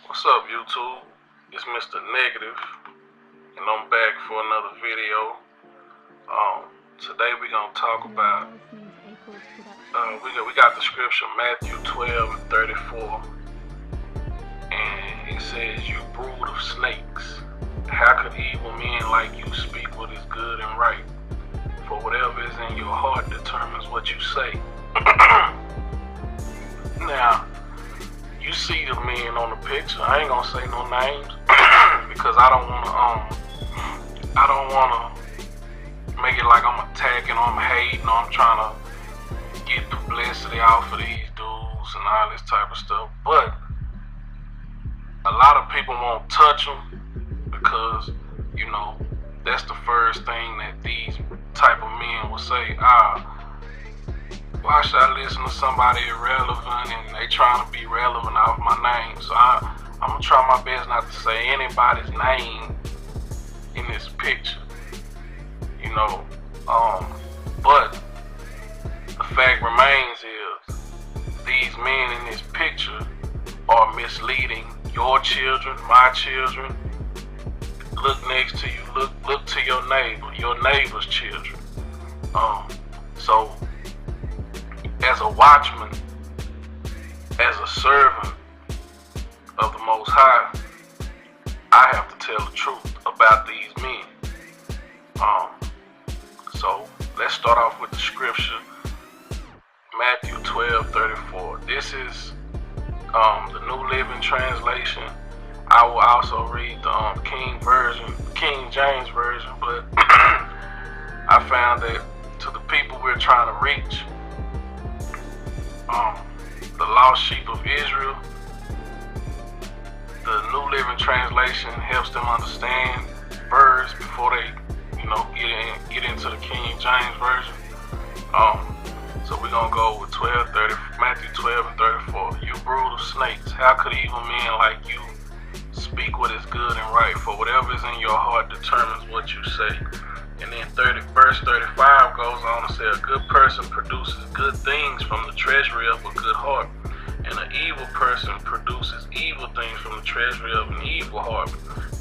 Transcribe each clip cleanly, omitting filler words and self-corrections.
What's up, YouTube? It's Mr.Negative, and I'm back for another video. Today we're gonna talk about. We got the scripture Matthew 12:34, and it says, "You brood of snakes, how could evil men like you speak what is good and right? For whatever is in your heart determines what you say." Now, you see the men on the picture. I ain't gonna say no names because I don't wanna make it like I'm attacking or I'm hating or I'm trying to get publicity off of these dudes and all this type of stuff. But a lot of people won't touch them because, that's the first thing that these type of men will say. Why should I listen to somebody irrelevant and they trying to be relevant off my name? So I'm gonna try my best not to say anybody's name in this picture, but the fact remains is these men in this picture are misleading your children, my children. Look next to you, look to your neighbor's children. So as a watchman, as a servant of the Most High, I have to tell the truth about these men. So let's start off with the scripture, Matthew 12:34. This is the New Living Translation. I will also read the King James Version, but I found that to the people we're trying to reach, the lost sheep of Israel, the New Living Translation helps them understand words before they, get into the King James Version. So we're gonna go with Matthew 12:34. You brood of snakes, how could evil men like you speak what is good and right? For whatever is in your heart determines what you say. And then verse 35 goes on to say, a good person produces good things from the treasury of a good heart, and an evil person produces evil things from the treasury of an evil heart.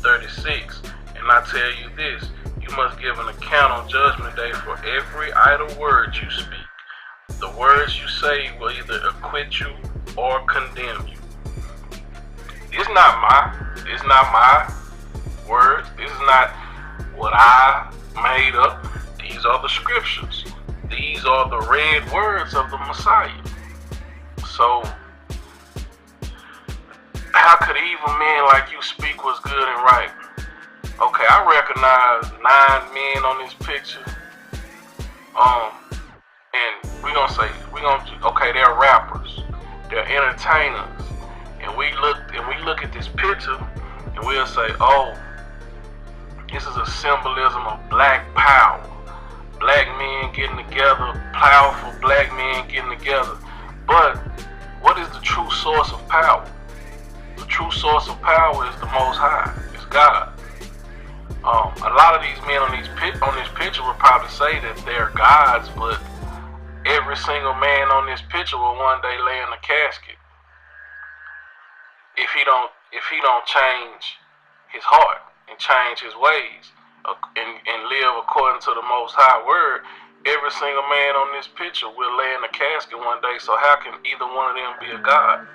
36, and I tell you this, you must give an account on Judgment Day for every idle word you speak. The words you say will either acquit you or condemn you. It's not my words. This is not what I made up. These are the scriptures. These are the red words of the Messiah. So how could evil men like you speak what's good and right? Okay, I recognize 9 men on this picture. And okay, they're rappers, they're entertainers, and we look at this picture and we'll say, oh, this is a symbolism of black power. Black men getting together, powerful black men getting together. But what is the true source of power? The true source of power is the Most High. It's God. A lot of these men on this picture will probably say that they're gods, but every single man on this picture will one day lay in a casket if he don't change his heart and change his ways and live according to the Most High word. Every single man on this picture will lay in a casket one day, so how can either one of them be a god?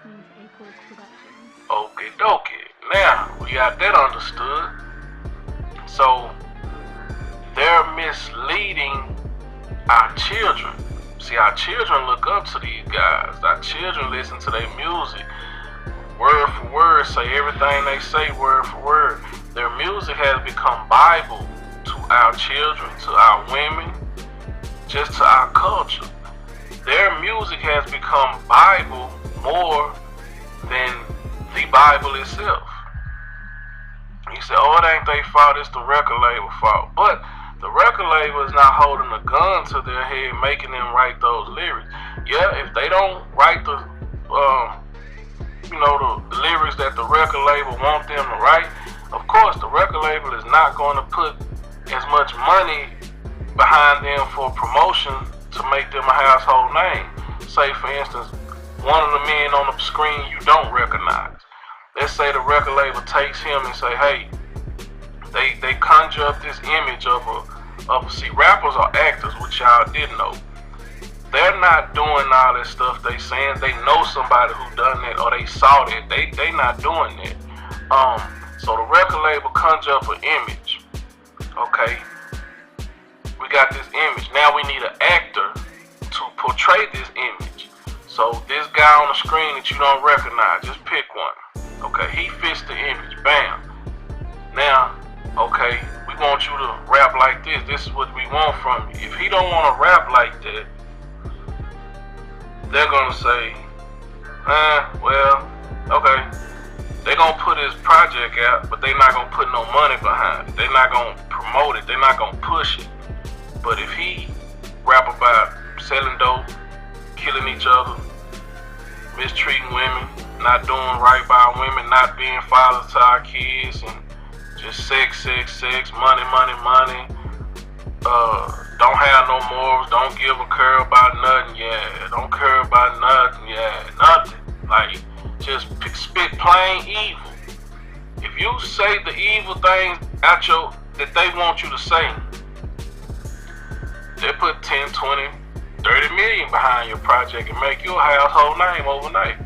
Okie dokie. Now, we got that understood. So, they're misleading our children. See, our children look up to these guys. Our children listen to their music. Word for word, say everything they say word for word. Their music has become Bible to our children, to our women, just to our culture. Their music has become Bible more than the Bible itself. You say, oh, it ain't their fault, it's the record label fault. But the record label is not holding a gun to their head making them write those lyrics. Yeah, if they don't write the lyrics that the record label want them to write, of course the record label is not going to put as much money behind them for promotion to make them a household name. Say for instance, one of the men on the screen you don't recognize. let's say the record label takes him and say, hey, they conjure up this image of see, rappers are actors, which y'all didn't know. They're not doing all that stuff they saying. They know somebody who done that, or they saw that. They not doing that. So the record label conjure up an image. Okay, we got this image. Now we need an actor to portray this image. So this guy on the screen that you don't recognize, just pick one. Okay, he fits the image. Bam. Now, okay, we want you to rap like this. This is what we want from you. If he don't want to rap like that, they're gonna say, well, okay. They're gonna put his project out, but they're not gonna put no money behind it. They're not gonna promote it. They're not gonna push it. But if he rap about selling dope, killing each other, mistreating women, not doing right by women, not being fathers to our kids, and just sex, money, don't have no morals, don't give a care about nothing, yeah, don't care about nothing, yeah, nothing. Like, just spit plain evil. If you say the evil things that they want you to say, they put 10, 20, 30 million behind your project and make you a household name overnight.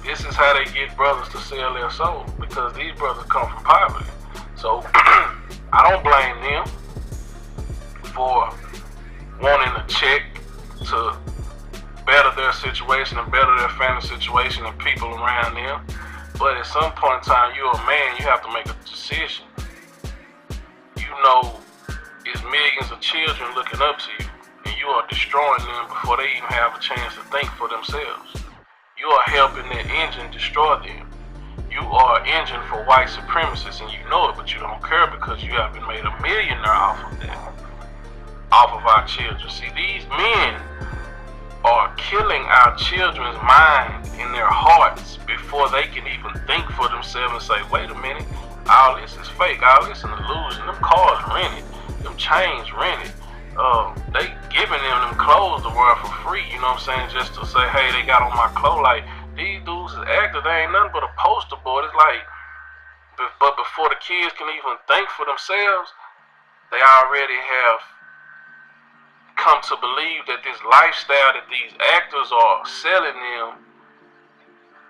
This is how they get brothers to sell their soul, because these brothers come from poverty. So I don't blame them for wanting a check to better their situation and better their family situation and people around them. But at some point in time, you're a man, you have to make a decision. You know, it's millions of children looking up to you, and you are destroying them before they even have a chance to think for themselves. You are helping that engine destroy them. You are an engine for white supremacists, and you know it, but you don't care because you have been made a millionaire off of that, off of our children. See, these men are killing our children's mind in their hearts before they can even think for themselves and say, wait a minute, all this is fake, all this is an illusion, them cars rented, them chains rented, they giving them clothes to wear for free, you know what I'm saying, just to say, hey, they got on my clothes. Like, these dudes is actors, they ain't nothing but a poster board. It's like, but before the kids can even think for themselves, they already have come to believe that this lifestyle that these actors are selling them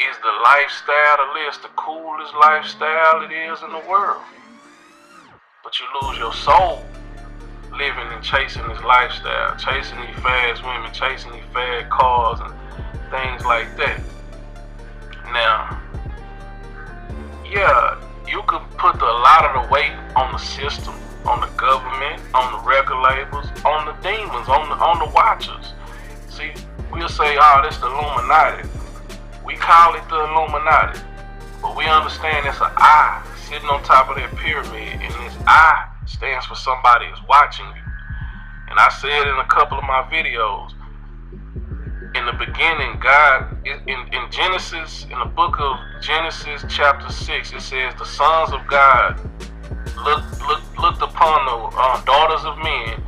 is the lifestyle to live. It's the coolest lifestyle it is in the world. But you lose your soul living and chasing this lifestyle, chasing these fast women, chasing these fast cars and things like that. Now, yeah, you could put a lot of the weight on the system, on the government, on the record labels, on the demons, on the watchers. See, we'll say, oh, this the Illuminati. We call it the Illuminati, but we understand it's an eye sitting on top of that pyramid, and this eye stands for somebody is watching you. And I said in a couple of my videos, in the beginning, God, in Genesis, in the book of Genesis chapter 6, it says the sons of God looked upon the daughters of men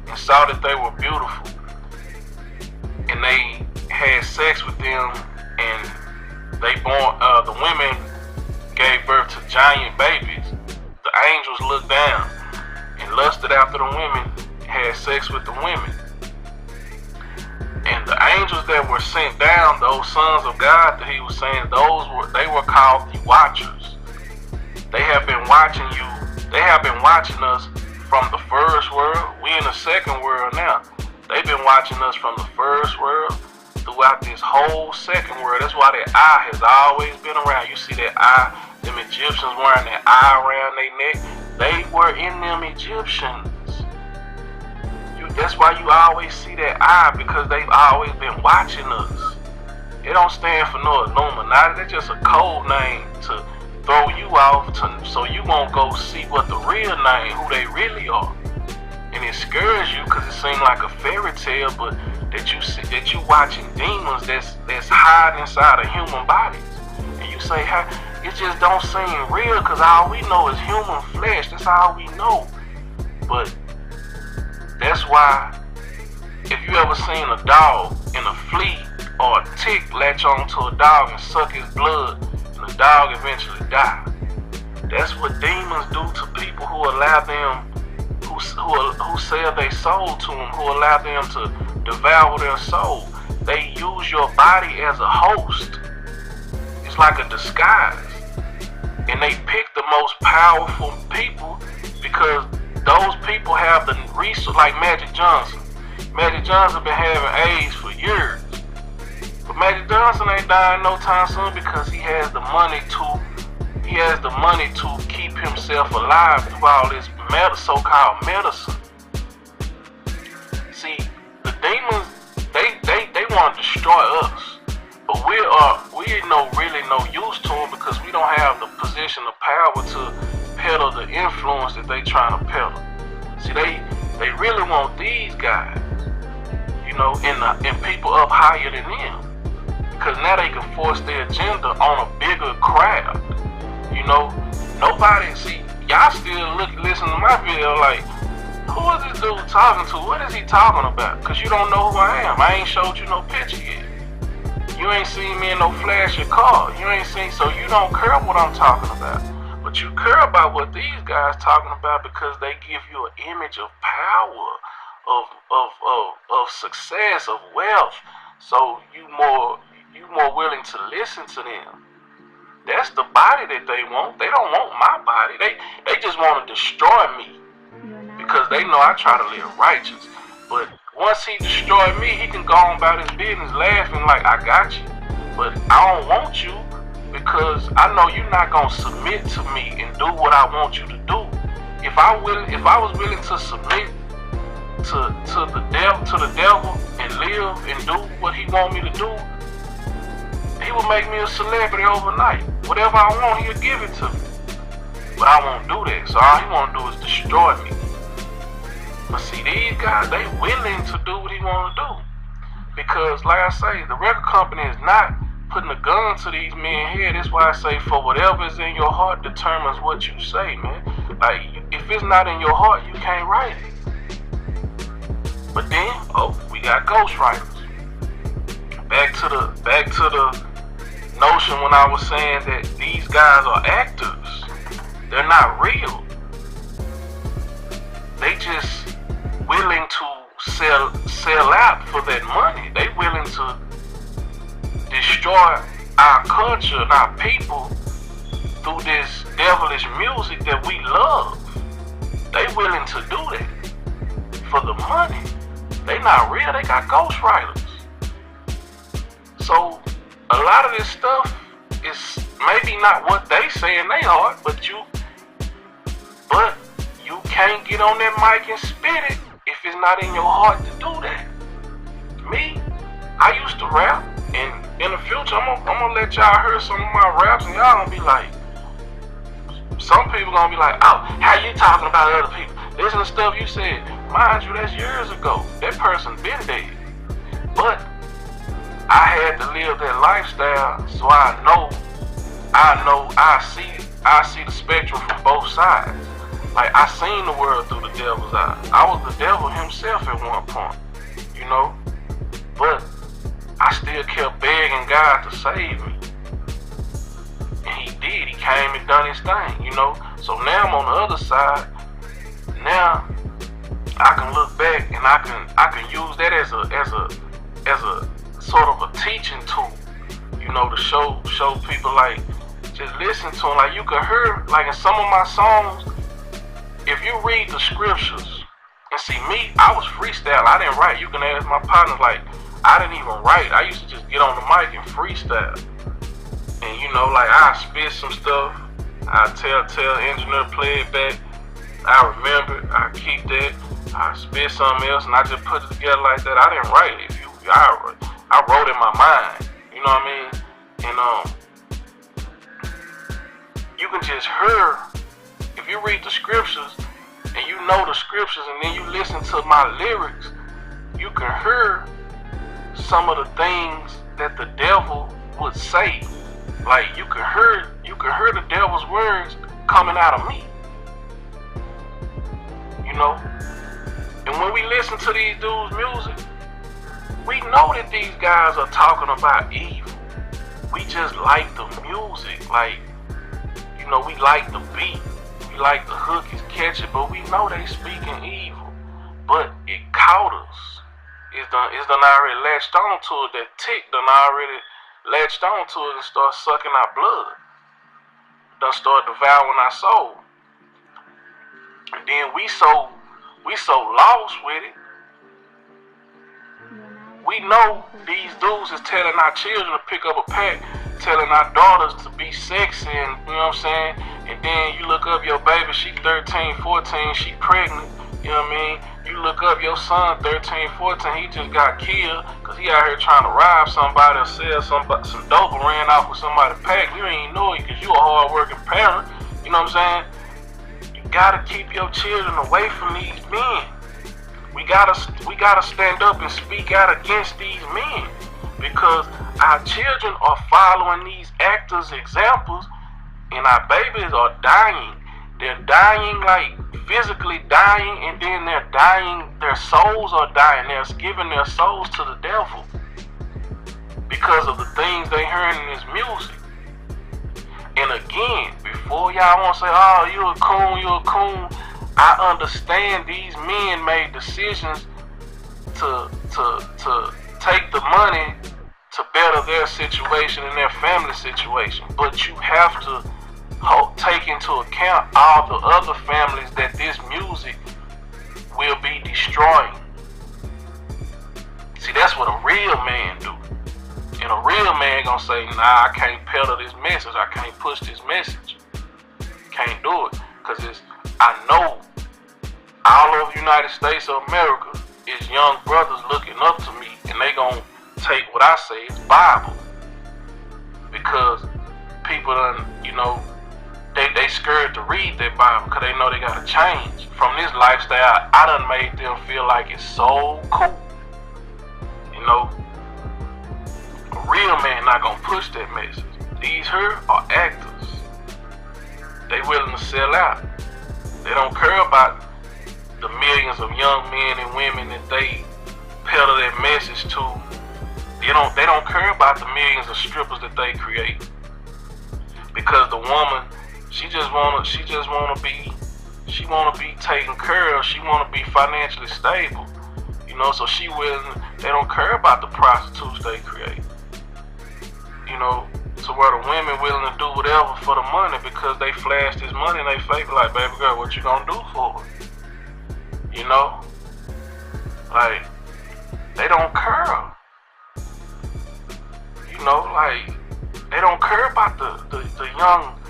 and saw that they were beautiful, and they had sex with them, and they the women gave birth to giant babies. The angels looked down and lusted after the women, had sex with the women. And the angels that were sent down, those sons of God that he was saying, they were called the watchers. They have been watching you. They have been watching us from the first world. We in the second world now. They've been watching us from the first world throughout this whole second world. That's why that eye has always been around. You see that eye, them Egyptians wearing that eye around their neck. They were in them Egyptians. That's why you always see that eye, because they've always been watching us. It don't stand for no Illuminati. That's just a code name to throw you off, so you won't go see what the real name, who they really are. And it scares you because it seems like a fairy tale, but that you watching demons that's hiding inside of human bodies. And you say, it just don't seem real because all we know is human flesh. That's all we know. But that's why if you ever seen a dog and a flea or a tick latch onto a dog and suck his blood, and the dog eventually die. That's what demons do to people who allow them, who sell their soul to them, who allow them to devour their soul. They use your body as a host. It's like a disguise. And they pick the most powerful people because those people have the resource, like Magic Johnson. Magic Johnson been having AIDS for years. But Magic Johnson ain't dying no time soon because he has the money to keep himself alive through all this so-called medicine. See, the demons, they want to destroy us. But we really no use to them because we don't have the position of power to peddle the influence that they trying to peddle. See, they really want these guys, and people up higher than them, because now they can force their agenda on a bigger crowd. Nobody, see, y'all still listen to my video like, who is this dude talking to? What is he talking about? Because you don't know who I am. I ain't showed you no picture yet. You ain't seen me in no flash of car. You ain't seen, so you don't care what I'm talking about. But you care about what these guys talking about because they give you an image of power, of success, of wealth. So you more willing to listen to them. That's the body that they want. They don't want my body. They just want to destroy me because they know I try to live righteous. But once he destroyed me, he can go on about his business laughing like, I got you. But I don't want you because I know you're not going to submit to me and do what I want you to do. If I was willing to submit to the devil and live and do what he want me to do, he will make me a celebrity overnight. Whatever I want, he'll give it to me. But I won't do that. So all he want to do is destroy me. But see, these guys, they willing to do what he want to do. Because, like I say, the record company is not putting a gun to these men's head. That's why I say, for whatever is in your heart determines what you say, man. Like, if it's not in your heart, you can't write it. But then, we got ghostwriters. Back to the notion when I was saying that these guys are actors. They're not real. They just willing to sell out for that money. They willing to destroy our culture and our people through this devilish music that we love. They willing to do that for the money. They not real. They got ghostwriters. So a lot of this stuff is maybe not what they say in their heart, but you can't get on that mic and spit it if it's not in your heart to do that. Me, I used to rap, and in the future I'm gonna let y'all hear some of my raps, and y'all gonna be like, some people gonna be like, oh, how you talking about other people? Listen to stuff you said. Mind you, that's years ago. That person been dead. But I had to live that lifestyle, so I see the spectrum from both sides. Like, I seen the world through the devil's eye. I was the devil himself at one point, but I still kept begging God to save me. And he did. He came and done his thing, So now I'm on the other side. Now I can look back and I can use that as a sort of a teaching tool, to show people, like, just listen to them. Like, you can hear, like, in some of my songs, if you read the scriptures, and see me, I was freestyle. I didn't write. You can ask my partners, like, I didn't even write. I used to just get on the mic and freestyle. And like, I spit some stuff. I tell engineer play it back. I remember it. I keep that. I spit something else, and I just put it together like that. I didn't write it. I wrote in my mind. You know what I mean? And you can just hear, if you read the scriptures and you know the scriptures, and then you listen to my lyrics, you can hear some of the things that the devil would say. Like, you can hear the devil's words coming out of me. And when we listen to these dudes' music, we know that these guys are talking about evil. we just like the music. Like, you know, we like the beat. We like the hook is catchy, but we know they speaking evil. But it caught us. It's done already latched on to it. That tick done already latched on to it and start sucking our blood. Done start devouring our soul. And then we so lost with it. We know these dudes is telling our children to pick up a pack, telling our daughters to be sexy, and you know what I'm saying? And then you look up your baby, she 13, 14, she pregnant, you know what I mean? You look up your son, 13, 14, he just got killed because he out here trying to rob somebody or sell some dope and ran off with somebody's pack. You ain't know it because you a hard-working parent, you know what I'm saying? You gotta keep your children away from these men. We gotta stand up and speak out against these men because our children are following these actors' examples, and our babies are dying. They're dying, like physically dying, and then they're dying. Their souls are dying. They're giving their souls to the devil because of the things they heard in this music. And again, before y'all want to say, "Oh, you a coon," I understand these men made decisions to take the money to better their situation and their family situation. But you have to take into account all the other families that this music will be destroying. See, that's what a real man do. And a real man gonna say, "Nah, I can't peddle this message. I can't push this message. Can't do it." Because I know all over the United States of America is young brothers looking up to me, and they gonna take what I say as Bible. Because people done, you know, they scared to read their Bible because they know they gotta change from this lifestyle. I done made them feel like it's so cool. You know, a real man not gonna push that message. These here are actors. They willing to sell out. They don't care about the millions of young men and women that they peddle their message to. They don't care about the millions of strippers that they create. Because the woman, she wanna be taken care of. She wanna be financially stable. You know, so they don't care about the prostitutes they create. You know, to where the women willing to do whatever for the money because they flash this money in their face, like, "Baby girl, what you gonna do for it?" You know? Like, they don't care. You know, like, they don't care about the young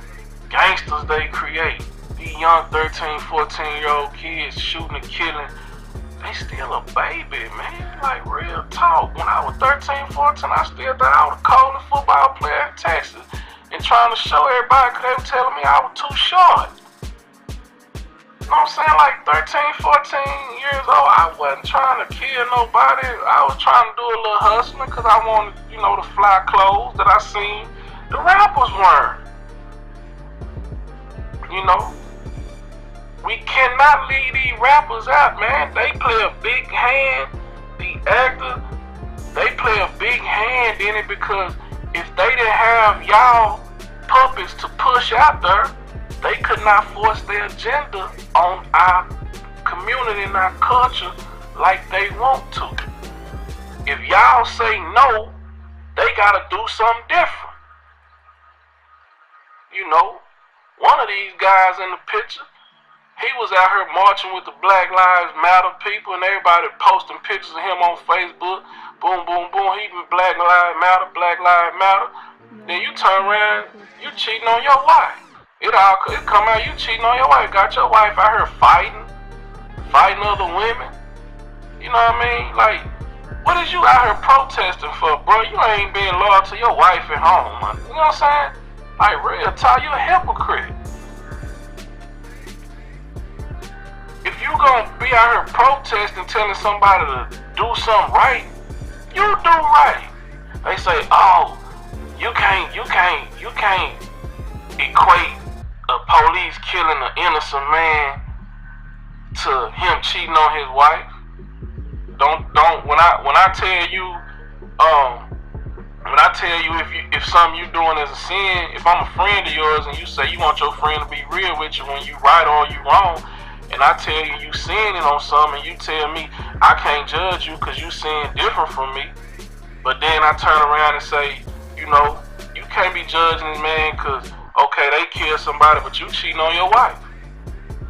gangsters they create. These young 13, 14-year-old kids shooting and killing. They still a baby, man. Like, real talk. When I was 13, 14, I still thought I was the coldest football player in Texas. And trying to show everybody because they were telling me I was too short. You know what I'm saying? Like 13, 14 years old, I wasn't trying to kill nobody. I was trying to do a little hustling because I wanted, you know, the fly clothes that I seen the rappers wearing. You know? We cannot leave these rappers out, man. They play a big hand. The actors, they play a big hand in it because if they didn't have y'all puppets to push out there, they could not force their agenda on our community and our culture like they want to. If y'all say no, they gotta do something different. You know, one of these guys in the picture, he was out here marching with the Black Lives Matter people and everybody posting pictures of him on Facebook. Boom, boom, boom. He Black Lives Matter, Black Lives Matter. Then you turn around, you cheating on your wife. It come out you cheating on your wife. Got your wife out here fighting other women. You know what I mean? Like, what is you out here protesting for, bro? You ain't being loyal to your wife at home, man. You know what I'm saying? Like, real talk, you a hypocrite. If you gonna be out here protesting, telling somebody to do something right, you do right. They say, "Oh, you can't equate a police killing an innocent man to him cheating on his wife." Don't when I tell you, when I tell you if something you doing is a sin, if I'm a friend of yours and you say you want your friend to be real with you when you right or you wrong, and I tell you sinning on something and you tell me I can't judge you because you sin different from me, but then I turn around and say, you know, you can't be judging this man because, okay, they killed somebody, but you cheating on your wife.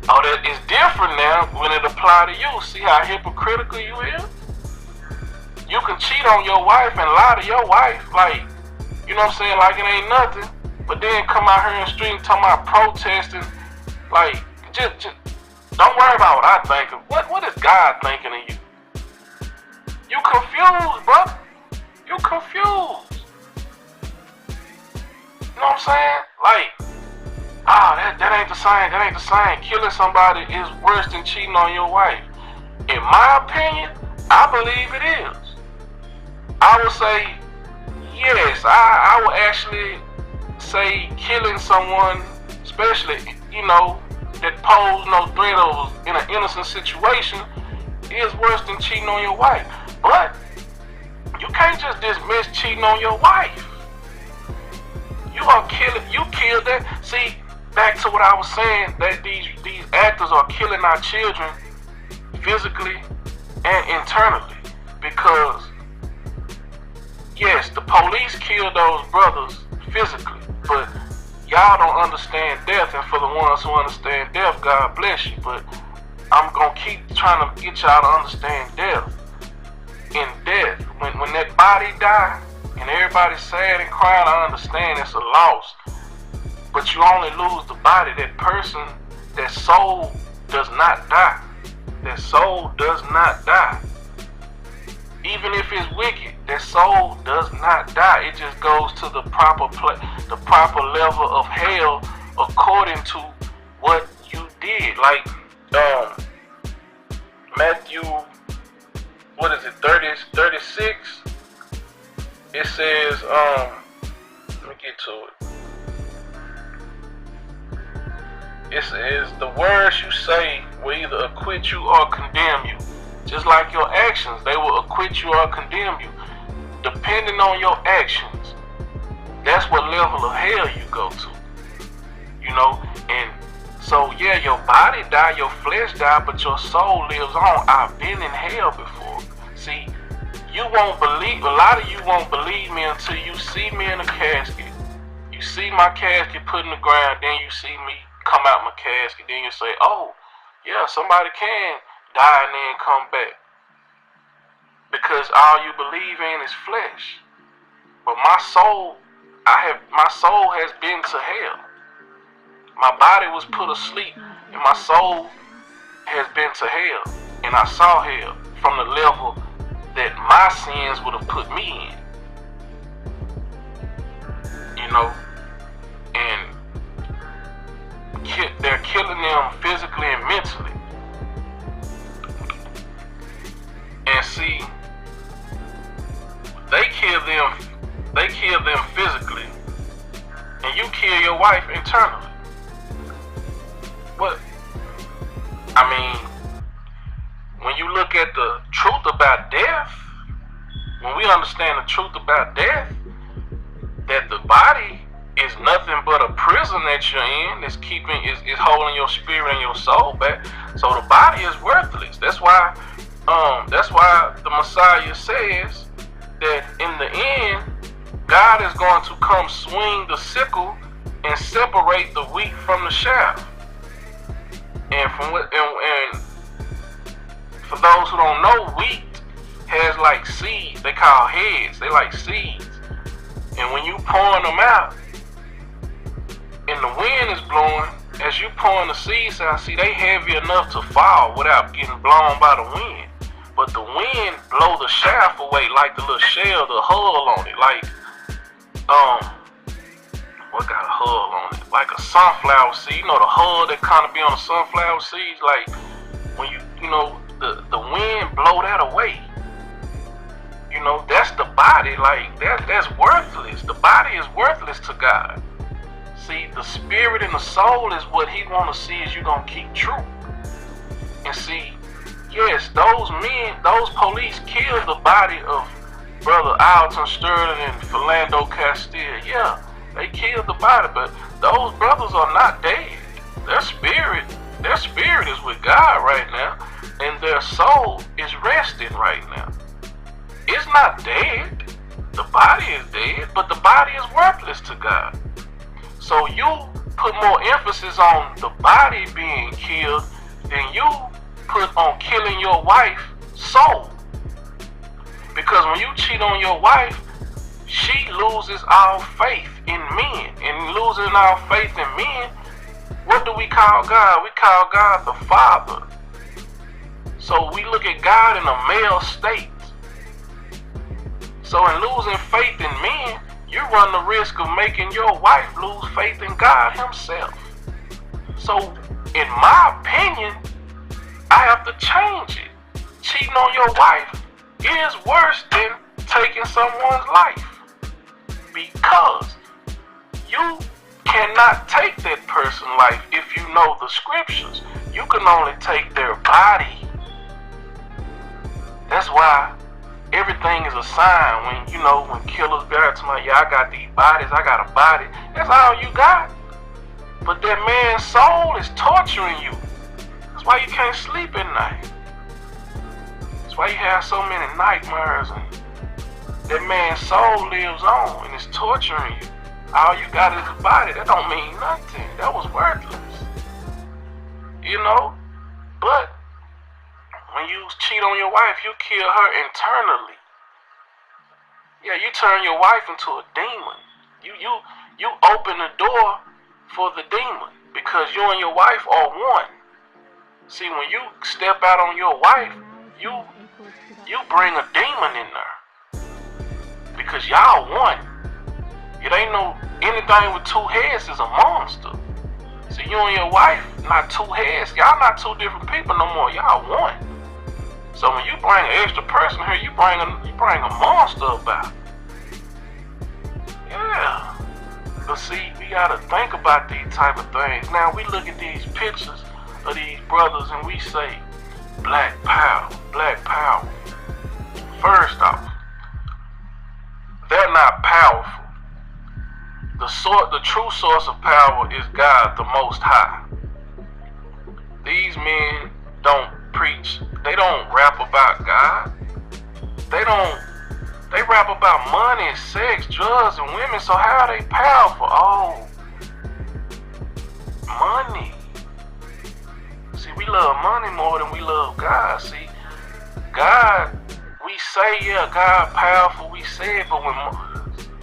Oh, that is different now when it apply to you. See how hypocritical you is? You can cheat on your wife and lie to your wife, like, you know what I'm saying, like it ain't nothing, but then come out here in the street and talking about protesting, like, just don't worry about what I think of. What is God thinking of you? You confused, bro. You confused. You know what I'm saying? Like, that ain't the same. That ain't the same. Killing somebody is worse than cheating on your wife. In my opinion, I believe it is. I would say, yes, I would actually say killing someone, especially, you know, that pose no threat of in an innocent situation, is worse than cheating on your wife. But you can't just dismiss cheating on your wife. You killed that. See, back to what I was saying, that these actors are killing our children physically and internally. Because yes, the police killed those brothers physically, but y'all don't understand death, and for the ones who understand death, God bless you. But I'm gonna keep trying to get y'all to understand death. In death, when that body die and everybody's sad and crying, I understand it's a loss. But you only lose the body. That person, that soul does not die. That soul does not die. Even if it's wicked, that soul does not die. It just goes to the proper level of hell according to what you did. Like Matthew, what is it, 36? It says, let me get to it. It says, the words you say will either acquit you or condemn you. Just like your actions, they will acquit you or condemn you. Depending on your actions, that's what level of hell you go to. You know, and so yeah, your body die, your flesh die, but your soul lives on. I've been in hell before. See, you won't believe, a lot of you won't believe me until you see me in a casket. You see my casket put in the ground, then you see me come out my casket, then you say, oh, yeah, somebody can die and then come back. Because all you believe in is flesh. But my soul has been to hell. My body was put asleep and my soul has been to hell. And I saw hell from the level that my sins would have put me in. You know? And they're killing them physically and mentally. And see, they kill them physically, and you kill your wife internally. But I mean, when you look at the truth about death, when we understand the truth about death, that the body is nothing but a prison that you're in, is holding your spirit and your soul back. So the body is worthless. That's why the Messiah says that in the end, God is going to come swing the sickle and separate the wheat from the chaff. And for those who don't know, wheat has like seeds. They call heads. They like seeds. And when you pouring them out, and the wind is blowing, as you pouring the seeds out, see, they heavy enough to fall without getting blown by the wind. But the wind blow the chaff away, like the little shell, the hull on it, like what got a hull on it? Like a sunflower seed. You know the hull that kind of be on the sunflower seeds. Like when you know the wind blow that away. You know, that's the body. Like that's worthless. The body is worthless to God. See, the spirit and the soul is what He want to see is you gonna keep true. And see, yes, those police killed the body of Brother Alton Sterling and Philando Castile, yeah, they killed the body, but those brothers are not dead. Their spirit is with God right now, and their soul is resting right now. It's not dead. The body is dead, but the body is worthless to God. So you put more emphasis on the body being killed than you put on killing your wife's soul. Because when you cheat on your wife, she loses all faith in men. And losing our faith in men, what do we call God? We call God the Father. So we look at God in a male state. So in losing faith in men, you run the risk of making your wife lose faith in God himself. So in my opinion, I have to change it. Cheating on your wife is worse than taking someone's life, because you cannot take that person's life if you know the scriptures. You can only take their body. That's why everything is a sign. When killers be out to me, yeah, I got these bodies, I got a body. That's all you got. But that man's soul is torturing you. That's why you can't sleep at night. That's why you have so many nightmares, and that man's soul lives on and it's torturing you. All you got is a body. That don't mean nothing. That was worthless. But when you cheat on your wife, you kill her internally. Yeah, you turn your wife into a demon. You open the door for the demon, because you and your wife are one. See, when you step out on your wife, you bring a demon in there, because y'all one. It ain't anything with two heads is a monster. See, you and your wife not two heads. Y'all not two different people no more. Y'all one. So when you bring an extra person here, you bring a monster about. Yeah. But see, we gotta think about these type of things. Now we look at these pictures of these brothers and we say, Black power, Black power. First off, they're not powerful. The true source of power is God, the Most High. These men don't preach. They don't rap about God. They rap about money, sex, drugs, and women. So how are they powerful? Oh, money. See, we love money more than we love God. See, God, we say, yeah, God powerful. We say it, but when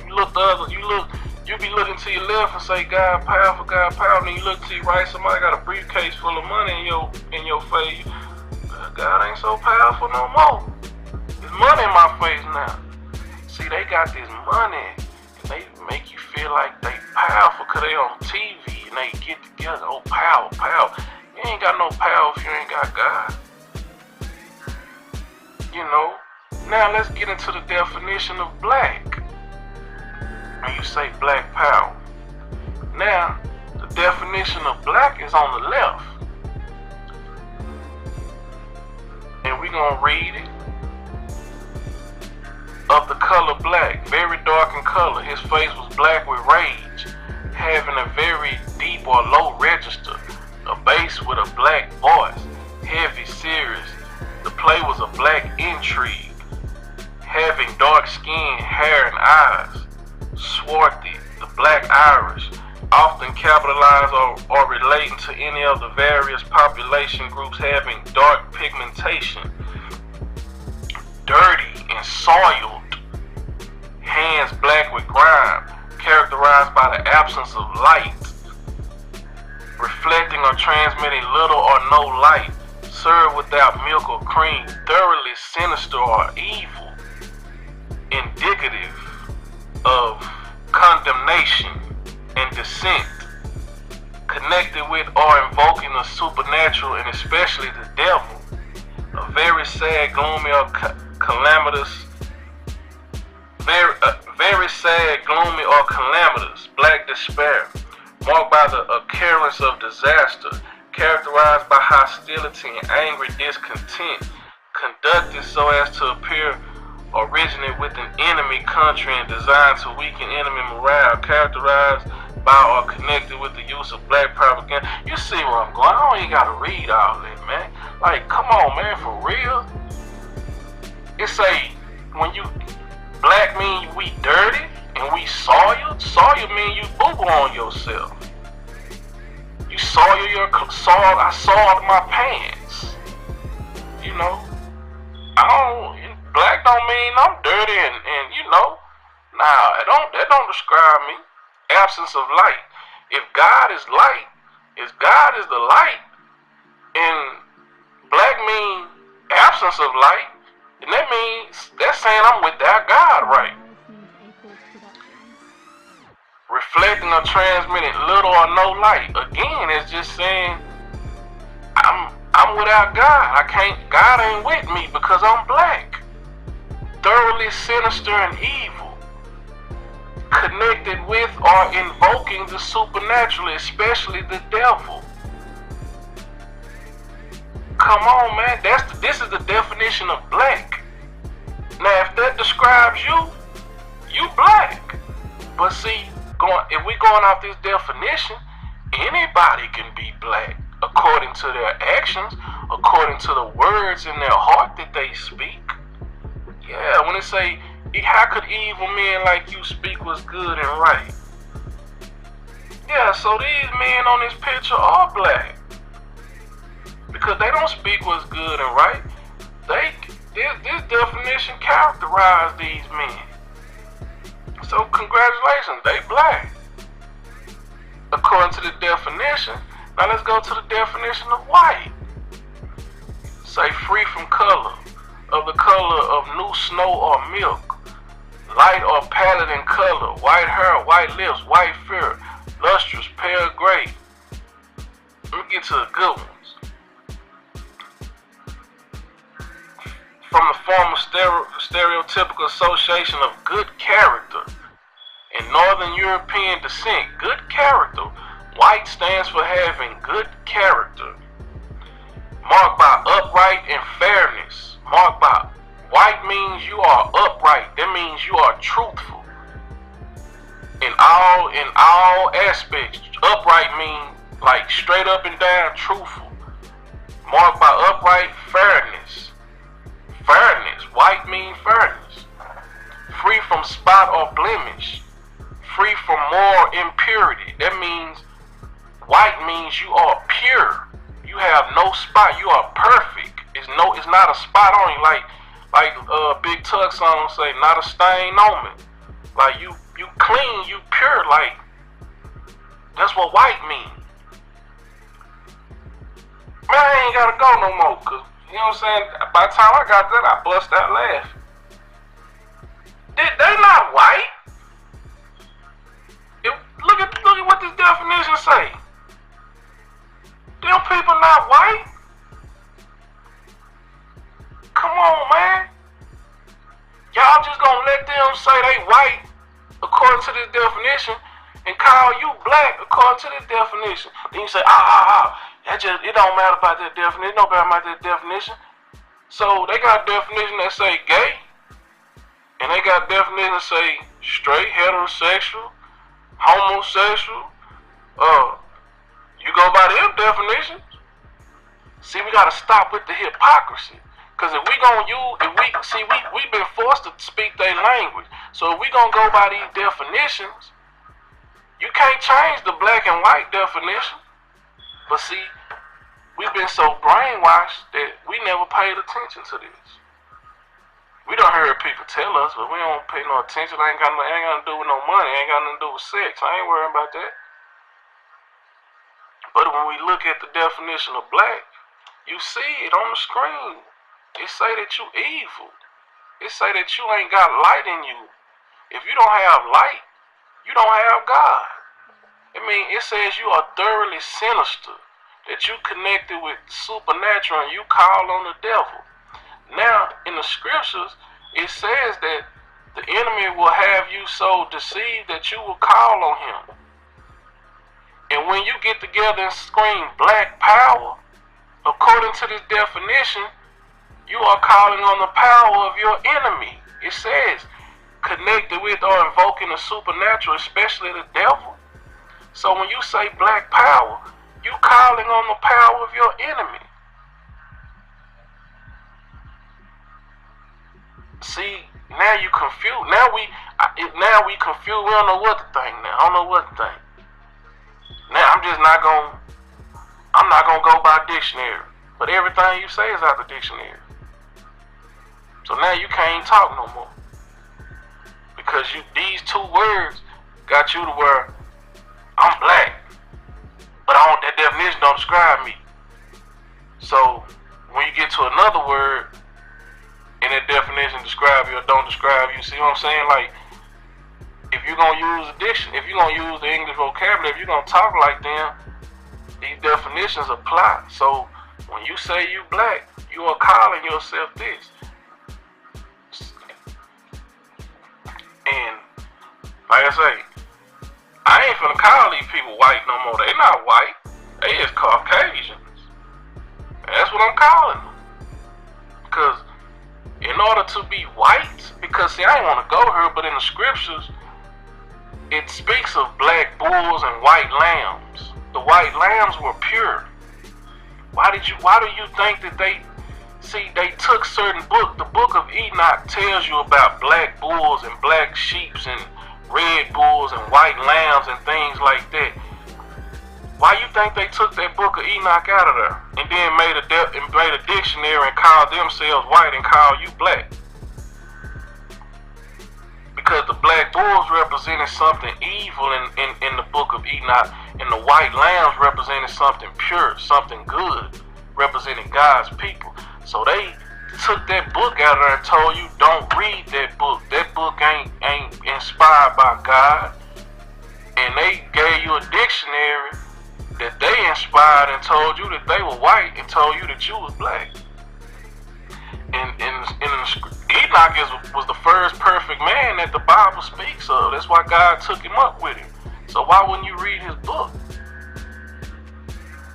you look the other, you be looking to your left and say, God powerful, God powerful. And you look to your right, somebody got a briefcase full of money in your face. God ain't so powerful no more. There's money in my face now. See, they got this money, and they make you feel like they powerful because they on TV and they get together. Oh, power, power. You ain't got no power if you ain't got God. Now let's get into the definition of black. When you say Black power. Now, the definition of black is on the left. And we're going to read it. Of the color black, very dark in color. His face was black with rage, having a very deep or low register, a bass with a black voice, heavy, serious. The play was a black intrigue, having dark skin, hair, and eyes. Swarthy, the black Irish, often capitalized or relating to any of the various population groups having dark pigmentation. Dirty and soiled, hands black with grime, characterized by the absence of light, reflecting or transmitting little or no light, served without milk or cream, thoroughly sinister or evil, indicative of condemnation and dissent, connected with or invoking the supernatural and especially the devil, a very sad, gloomy or calamitous, very sad, gloomy or calamitous, black despair, marked by the occurrence of disaster, characterized by hostility and angry discontent, conducted so as to appear originated with an enemy country and designed to weaken enemy morale, characterized by or connected with the use of black propaganda. You see where I'm going? I don't even gotta read all that, man. Like, come on, man, for real. It say, when you black mean we dirty and we soil. Soil mean you boo-boo on yourself. You soil your soil. I soiled my pants. You know, black don't mean I'm dirty and you know, nah, that don't describe me. Absence of light. If God is light, if God is the light, and black mean absence of light, then that means that's saying I'm without God, right? Reflecting or transmitting little or no light. Again, it's just saying I'm without God. God ain't with me because I'm black. Thoroughly sinister and evil. Connected with or invoking the supernatural, especially the devil. Come on, man. This is the definition of black. Now, if that describes you, you black. But see, if we going off this definition, anybody can be black according to their actions, according to the words in their heart that they speak. Yeah, when it say, how could evil men like you speak what's good and right? Yeah, so these men on this picture are black. Because they don't speak what's good and right. This definition characterizes these men. So congratulations, they black. According to the definition. Now let's go to the definition of white. Say free from color, of the color of new snow or milk, light or pallid in color, white hair, white lips, white fur, lustrous, pale gray. Let me get to the good ones. From the former stereotypical association of good character in Northern European descent, good character, white stands for having good character, marked by upright and fairness. Marked by white means you are upright. That means you are truthful in all aspects. Upright means like straight up and down truthful. Marked by upright fairness. Fairness. White means fairness. Free from spot or blemish. Free from moral impurity. That means white means you are pure. You have no spot. You are perfect. It's not a spot on you. Like Big Tuck song say, not a stain on me. Like you clean, you pure. Like that's what white means. Man, I ain't gotta go no more, cause you know what I'm saying. By the time I got that, I bust out laughing. They not white. Look at what this definition say. Them people not white. Come on, man. Y'all just gonna let them say they white according to this definition and call you black according to this definition. Then you say, it don't matter about that definition. It don't matter about that definition. So they got a definition that say gay, and they got a definition that say straight, heterosexual, homosexual. You go by them definitions. See, we gotta stop with the hypocrisy. Cause if we we've been forced to speak their language. So if we gonna go by these definitions, you can't change the black and white definition. But see, we've been so brainwashed that we never paid attention to this. We don't hear people tell us, but we don't pay no attention. It ain't got nothing to do with no money. It ain't got nothing to do with sex. I ain't worrying about that. But when we look at the definition of black, you see it on the screen. It say that you evil. It say that you ain't got light in you. If you don't have light, you don't have God. It says you are thoroughly sinister, that you connected with supernatural and you call on the devil. Now, in the scriptures, it says that the enemy will have you so deceived that you will call on him. And when you get together and scream black power, according to this definition, you are calling on the power of your enemy. It says connected with or invoking the supernatural, especially the devil. So when you say black power, you calling on the power of your enemy. See, now you confused. Now we confused. We don't know what to think now. I don't know what to think. Now I'm not gonna go by dictionary. But everything you say is out the dictionary. So now you can't talk no more. Because these two words got you to where I'm black. But that definition don't describe me. So when you get to another word and that definition describe you or don't describe you, see what I'm saying? Like, if you're gonna use if you're gonna use the English vocabulary, if you're gonna talk like them, these definitions apply. So when you say you black, you are calling yourself this. And like I say, I ain't finna call these people white no more. They not white. They is Caucasians. And that's what I'm calling them. Because in order to be white, because see, I ain't want to go here, but in the scriptures, it speaks of black bulls and white lambs. The white lambs were pure. Why do you think that they took certain books? The book of Enoch tells you about black bulls and black sheeps and red bulls and white lambs and things like that. Why you think they took that book of Enoch out of there and then made a dictionary and called themselves white and called you black? Because the black bulls represented something evil in the book of Enoch, and the white lambs represented something pure, something good, representing God's people. So they took that book out of there and told you, don't read that book. That book ain't inspired by God. And they gave you a dictionary that they inspired and told you that they were white and told you that you was black. And Enoch was the first perfect man that the Bible speaks of. That's why God took him up with him. So why wouldn't you read his book?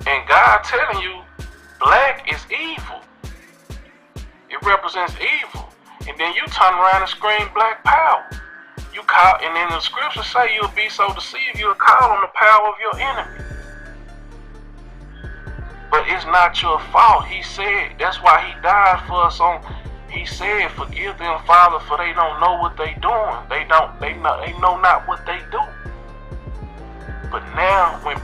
And God telling you black is evil. It represents evil. And then you turn around and scream black power. And then the scriptures say you'll be so deceived, you'll call on the power of your enemy. But it's not your fault. He said, that's why he died for us he said, forgive them, Father, for they don't know what they doing. They know not what they do. But now when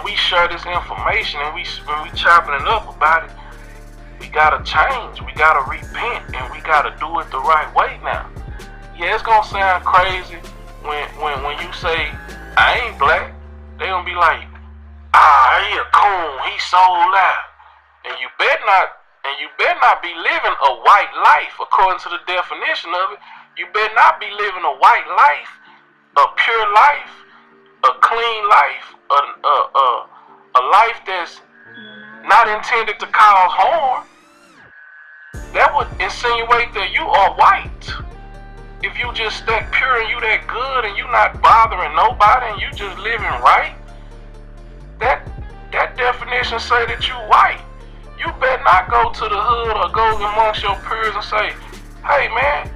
we share this information and when we chopping it up about it, we gotta change, we gotta repent, and we gotta do it the right way now. Yeah, it's gonna sound crazy when you say, I ain't black. They gonna be like, he a coon, he sold out. And you better not be living a white life according to the definition of it. You better not be living a white life, a pure life, a clean life, a life that's not intended to cause harm. That would insinuate that you are white. If you just that pure and you that good and you not bothering nobody and you just living right, that definition say that you white. You better not go to the hood or go amongst your peers and say, hey man,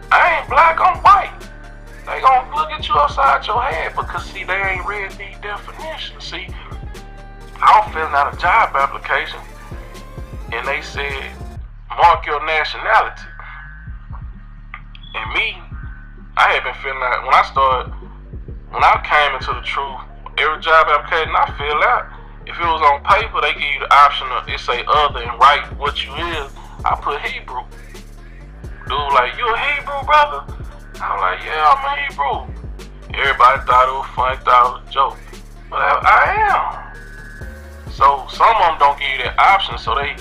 I ain't black, I'm white. They gonna look at you upside your head because see, they ain't read these definitions. See, I was filling out a job application and they said, mark your nationality. And me, I had been feeling like when I came into the truth, every job application I fill out, if it was on paper, they give you the option of, it say other and write what you is. I put Hebrew. Dude like, you a Hebrew brother? I was like, yeah, I'm a Hebrew. Everybody thought it was funny, thought it was a joke. But I am. So some of them don't give you that option, so they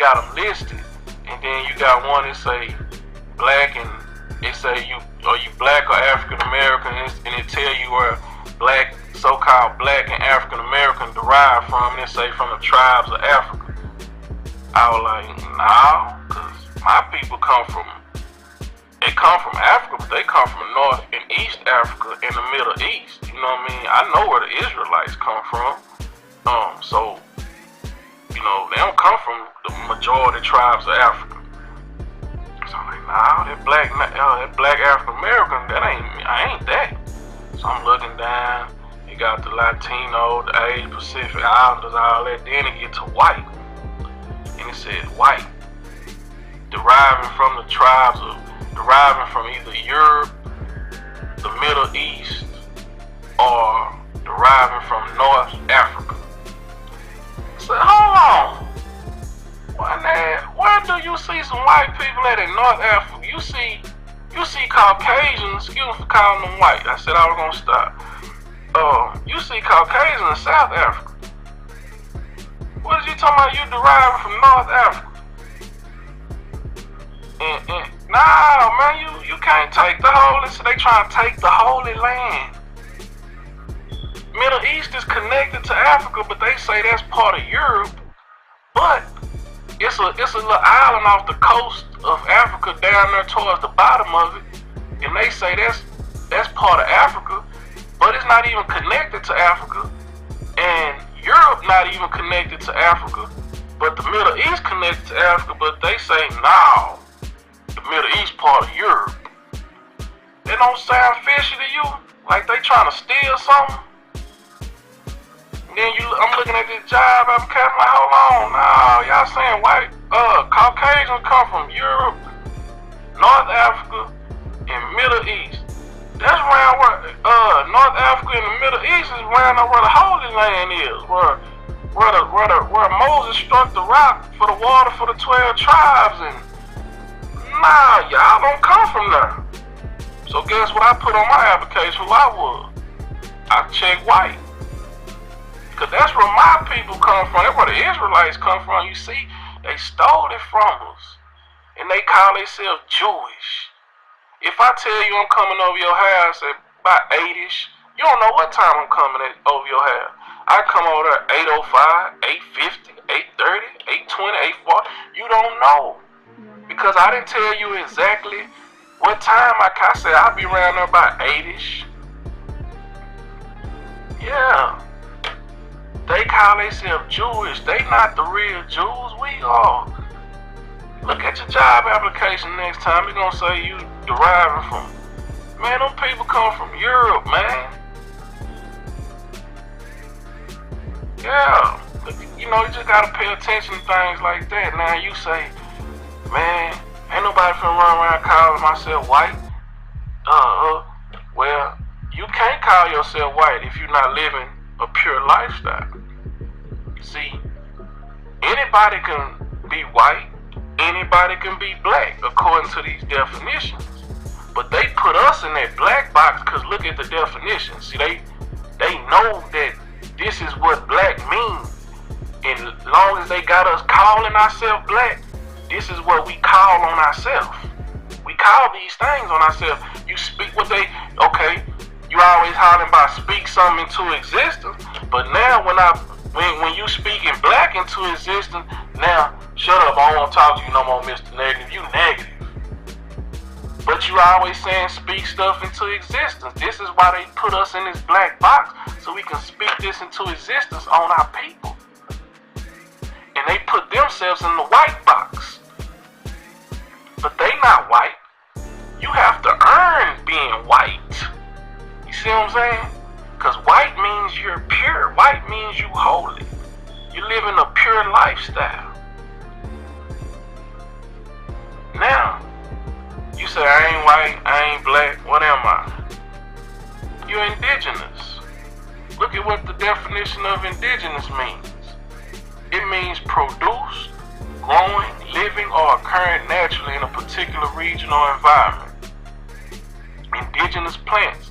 got them listed. And then you got one that say black, and it say are you black or African American, and it tell you where black, so-called black and African American derived from, and it say from the tribes of Africa. I was like, nah, because my people come from Africa, but they come from North and East Africa and the Middle East. You know what I mean? I know where the Israelites come from. So, you know, they don't come from the majority tribes of Africa. So I'm like, nah, that black African American, I ain't that. So I'm looking down. You got the Latino, the Asian Pacific Islanders, all that. Then it get to white, and it said white, deriving from either Europe, the Middle East, or deriving from North Africa. I said, hold on. Where do you see some white people at in North Africa? You see Caucasians, excuse me for calling them white. I said I was gonna stop. You see Caucasians in South Africa. What is you talking about? You deriving from North Africa? Nah, man, you can't take the holy. So they trying to take the Holy Land. Middle East is connected to Africa, but they say that's part of Europe. But it's a little island off the coast of Africa down there towards the bottom of it, and they say that's part of Africa, but it's not even connected to Africa, and Europe not even connected to Africa, but the Middle East connected to Africa, but they say no, the Middle East part of Europe. That don't sound fishy to you? Like they trying to steal something? Then I'm looking at this job application, like, hold on, nah, y'all saying white, Caucasians come from Europe, North Africa, and Middle East. That's around where, North Africa and the Middle East is around where the Holy Land is, where Moses struck the rock for the water for the 12 tribes, and nah, y'all don't come from there. So guess what I put on my application who I was? I checked white. Because that's where my people come from. That's where the Israelites come from. You see, they stole it from us. And they call themselves Jewish. If I tell you I'm coming over your house at about 8-ish, you don't know what time I'm coming over your house. I come over there at 8:05, 8:50, 8:30, 8:20, 8:40. You don't know. Because I didn't tell you exactly what time I said I'll be around there about 8-ish. Yeah. They call themselves Jewish. They not the real Jews. We are. Look at your job application next time. They're going to say you deriving from. Man, them people come from Europe, man. Yeah. You know, you just got to pay attention to things like that. Now you say, man, ain't nobody finna run around calling myself white. Well, you can't call yourself white if you're not living a pure lifestyle. See, anybody can be white, anybody can be black according to these definitions. But they put us in that black box because look at the definition. See, they know that this is what black means. And as long as they got us calling ourselves black, this is what we call on ourselves. We call these things on ourselves. You speak what they, okay, you always hollering about speak something into existence, but now when you speaking black into existence, now shut up, I don't want to talk to you no more, Mr. Negative, you negative. But you always saying speak stuff into existence. This is why they put us in this black box, so we can speak this into existence on our people. And they put themselves in the white box. But they not white. You have to earn being white. You see what I'm saying? Because white means you're pure. White means you holy. You live in a pure lifestyle. Now, you say I ain't white, I ain't black, what am I? You're indigenous. Look at what the definition of indigenous means. It means produced, growing, living, or occurring naturally in a particular region or environment. Indigenous plants,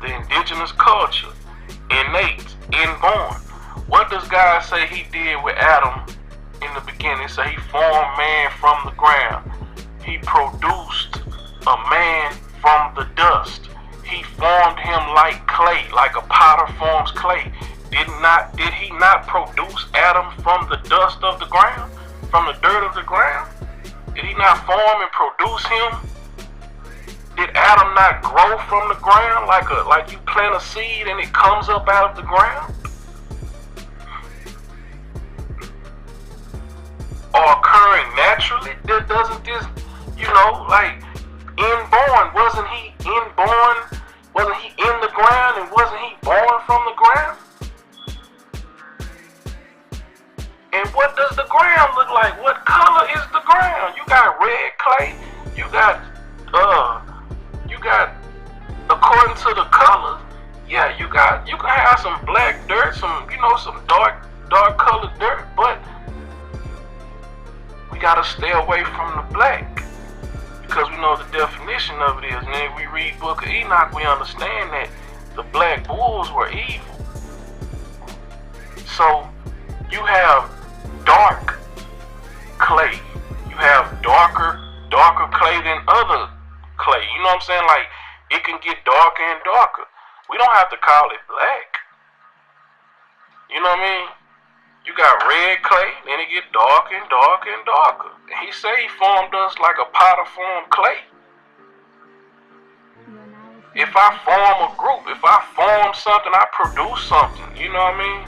the indigenous culture, innate, inborn. What does God say he did with Adam in the beginning? Say he formed man from the ground. He produced a man from the dust. He formed him like clay, like a potter forms clay. Did he not produce Adam from the dust of the ground? From the dirt of the ground? Did he not form and produce him? Did Adam not grow from the ground like you plant a seed and it comes up out of the ground? Or occurring naturally? Like inborn. Wasn't he inborn? Wasn't he in the ground and wasn't he born from the ground? And what does the ground look like? What color is the ground? You got red clay. You got according to the colors. Yeah, you can have some black dirt, some dark colored dirt, but we gotta stay away from the black because we know the definition of it is. And then we read Book of Enoch, we understand that the black bulls were evil. So you have dark clay. You have darker clay than other clay. You know what I'm saying? Like it can get darker and darker. We don't have to call it black. You know what I mean? You got red clay, then it get darker and darker and darker. And he said he formed us like a potter formed clay. If I form a group, if I form something, I produce something. You know what I mean?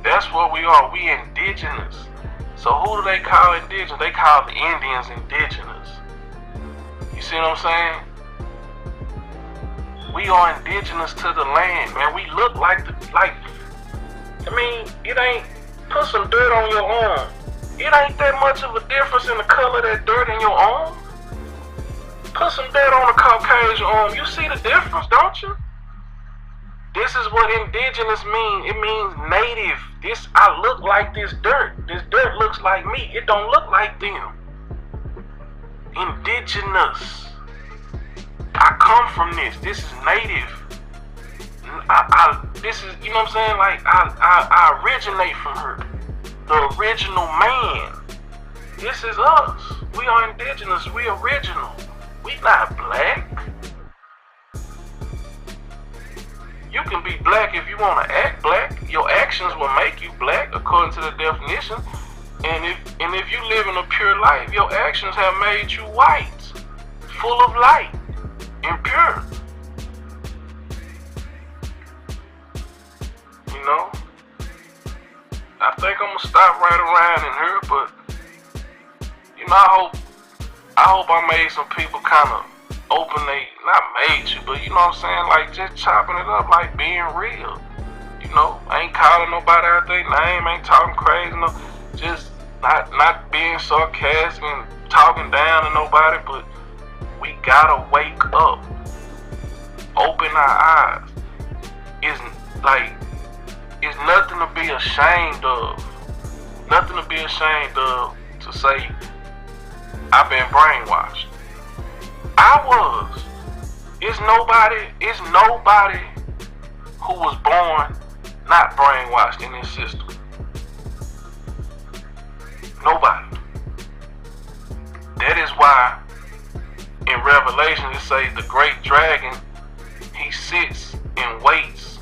That's what we are. We indigenous. So who do they call indigenous? They call the Indians indigenous. You see what I'm saying? We are indigenous to the land, man. We look it ain't, put some dirt on your arm. It ain't that much of a difference in the color of that dirt in your arm. Put some dirt on a Caucasian arm. You see the difference, don't you? This is what indigenous means. It means native. I look like this dirt. This dirt looks like me. It don't look like them. Indigenous. I come from this. This is native. This is, you know what I'm saying? Like, I originate from her. The original man. This is us. We are indigenous. We original. We not black. You can be black if you want to act black. Your actions will make you black according to the definition. And if you live in a pure life, your actions have made you white, full of light, and pure. You know? I think I'm gonna stop right around in here, but I hope I made some people kind of not made you, but you know what I'm saying, like just chopping it up, like being real. I ain't calling nobody out their name, ain't talking crazy, no, just not being sarcastic and talking down to nobody, but we gotta wake up, open our eyes. It's nothing to be ashamed of. Nothing to be ashamed of to say, I've been brainwashed. I was. It's nobody who was born not brainwashed in this system. Nobody. That is why in Revelation it says the great dragon, he sits and waits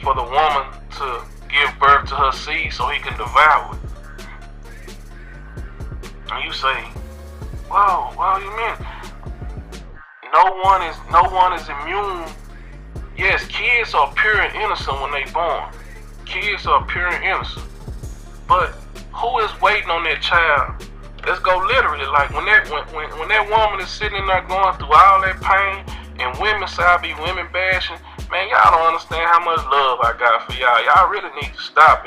for the woman to give birth to her seed so he can devour it. And you say, whoa, what do you mean? No one is immune. Yes, kids are pure and innocent when they born. Kids are pure and innocent. But who is waiting on that child? Let's go literally. Like when that woman is sitting there going through all that pain, and women say I be women bashing, man, y'all don't understand how much love I got for y'all. Y'all really need to stop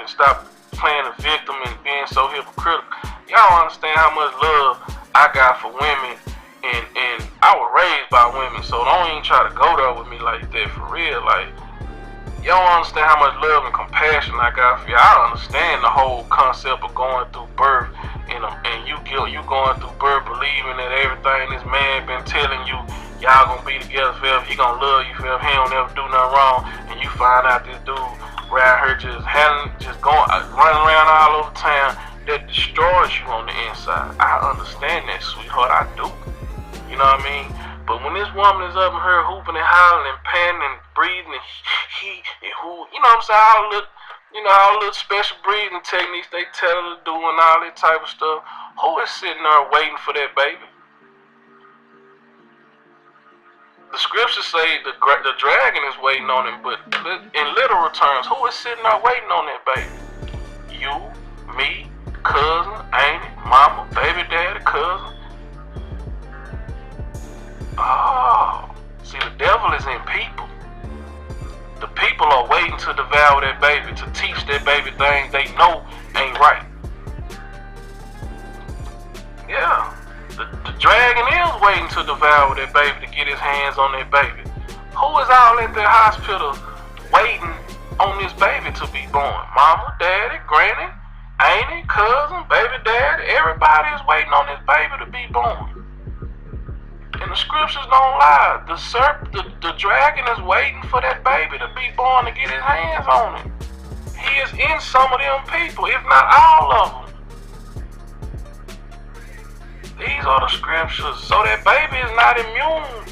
playing the victim and being so hypocritical. Y'all don't understand how much love I got for women, and I was raised by women, so don't even try to go there with me like that, for real. Like, y'all don't understand how much love and compassion I got for y'all. I don't understand the whole concept of going through birth and you going through birth believing that everything this man been telling you, y'all gonna be together forever, he gonna love you forever, he don't ever do nothing wrong, and you find out this dude around here just going running around all over town that destroys you on the inside. I understand that, sweetheart, I do. You know what I mean? But when this woman is up in her hooping and hollering and panting and breathing and he and who, you know what I'm saying, all the little special breathing techniques they tell her to do and all that type of stuff, who is sitting there waiting for that baby? The scriptures say the dragon is waiting on him, but in literal terms, who is sitting there waiting on that baby? You, me, cousin, ain't it? Mama, baby daddy, cousin. Oh, see, the devil is in people. The people are waiting to devour that baby, to teach that baby things they know ain't right. Yeah, the dragon is waiting to devour that baby, to get his hands on that baby. Who is all at the hospital waiting on this baby to be born? Mama, daddy, granny, auntie, cousin, baby daddy, everybody is waiting on this baby to be born. And the scriptures don't lie. The dragon is waiting for that baby to be born to get his hands on it. He is in some of them people, if not all of them. These are the scriptures. So that baby is not immune.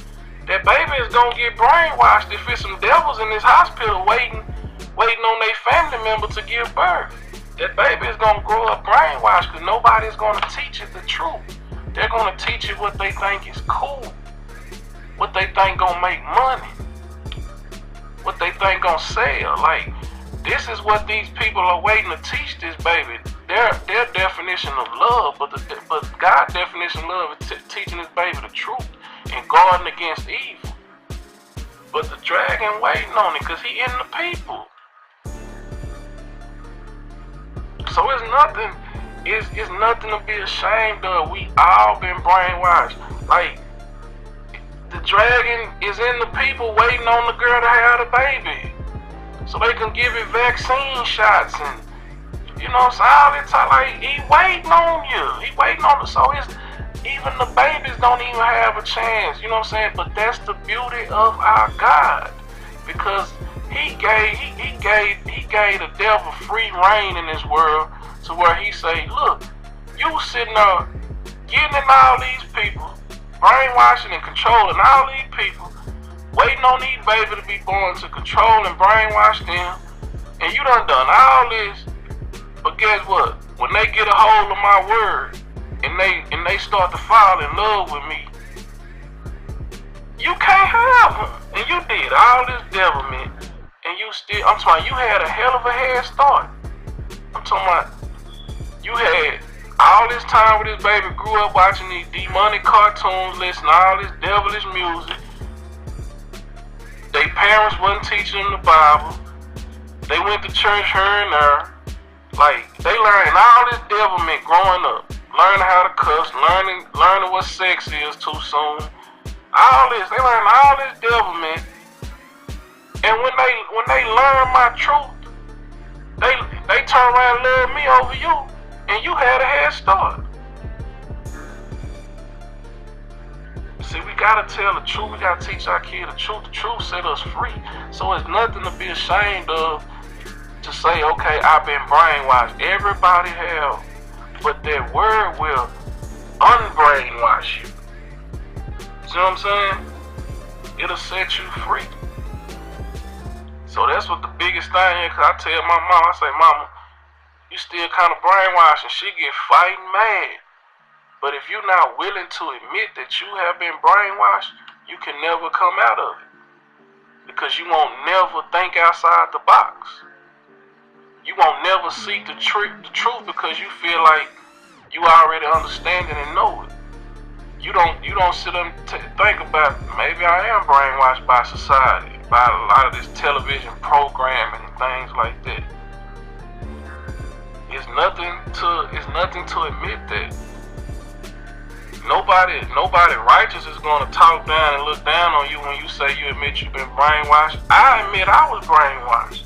That baby is gonna get brainwashed if it's some devils in this hospital waiting on their family member to give birth. That baby is gonna grow up brainwashed because nobody's gonna teach it the truth. They're gonna teach it what they think is cool, what they think gonna make money, what they think gonna sell. Like, this is what these people are waiting to teach this baby. Their definition of love, but God's definition of love is teaching this baby the truth and guarding against evil. But the dragon waiting on it because he in the people. So it's nothing to be ashamed of. We all been brainwashed. Like, the dragon is in the people waiting on the girl to have the baby, so they can give it vaccine shots and, you know, so all the time, like, he waiting on you. He waiting on it. So even the babies don't even have a chance. You know what I'm saying? But that's the beauty of our God, because he gave the devil free reign in this world, to where he say, look, you sitting there getting in all these people, brainwashing and controlling all these people, waiting on these babies to be born to control and brainwash them, and you done all this. But guess what? When they get a hold of my word and they start to fall in love with me, you can't have them. And you did all this devilment, and I'm talking, you had a hell of a head start. I'm talking about, you had all this time with this baby, grew up watching these demonic cartoons, listening to all this devilish music. Their parents wasn't teaching them the Bible. They went to church here and there. Like, they learning all this devilment growing up. Learning how to cuss, learning what sex is too soon. All this, they learn all this devilment. And when they learn my truth, they turn around and love me over you. And you had a head start. See, we gotta tell the truth. We gotta teach our kids the truth. The truth set us free. So it's nothing to be ashamed of to say, okay, I've been brainwashed. Everybody have. But that word will unbrainwash you. See what I'm saying? It'll set you free. So that's what the biggest thing is. Cause I tell my mom, I say, Mama, you still kind of brainwashed, and she get fighting mad. But if you're not willing to admit that you have been brainwashed, you can never come out of it. Because you won't never think outside the box. You won't never seek the truth because you feel like you already understand it and know it. You don't sit and think about, maybe I am brainwashed by society, by a lot of this television programming and things like that. It's nothing to admit that. Nobody righteous is gonna talk down and look down on you when you say you admit you've been brainwashed. I admit I was brainwashed.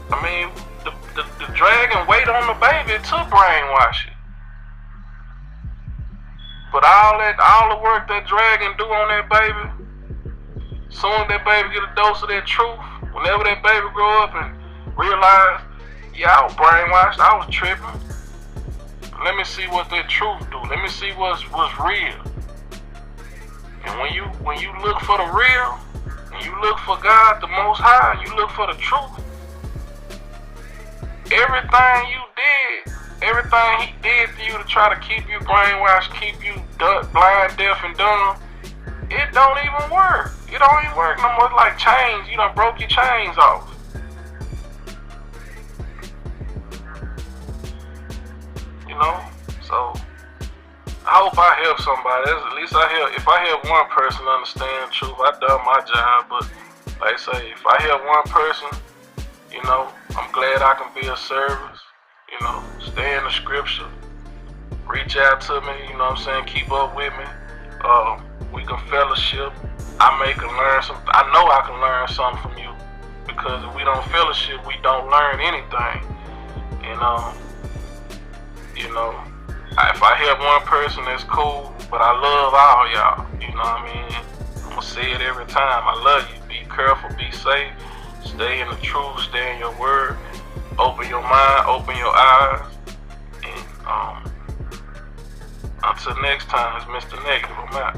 I mean, the dragon wait on the baby to brainwash it. But all the work that dragon do on that baby, soon as that baby get a dose of that truth, whenever that baby grow up and realize, yeah, I was brainwashed, I was tripping. Let me see what that truth do. Let me see what's real. And when you look for the real, and you look for God, the Most High, and you look for the truth, everything you did, everything He did to you to try to keep you brainwashed, keep you blind, deaf, and dumb, it don't even work. It don't even work no more. It's like chains. You done broke your chains off. hope I help somebody. At least I help. If I help one person understand the truth, I done my job. But like I say, if I help one person, I'm glad I can be of service. Stay in the scripture. Reach out to me. Keep up with me. We can fellowship. I can learn something. I know I can learn something from you, because if we don't fellowship, we don't learn anything. And if I help one person, that's cool. But I love all y'all. You know what I mean? I'm gonna say it every time. I love you. Be careful. Be safe. Stay in the truth. Stay in your word. Open your mind. Open your eyes. And until next time, it's Mr. Negative. I'm out.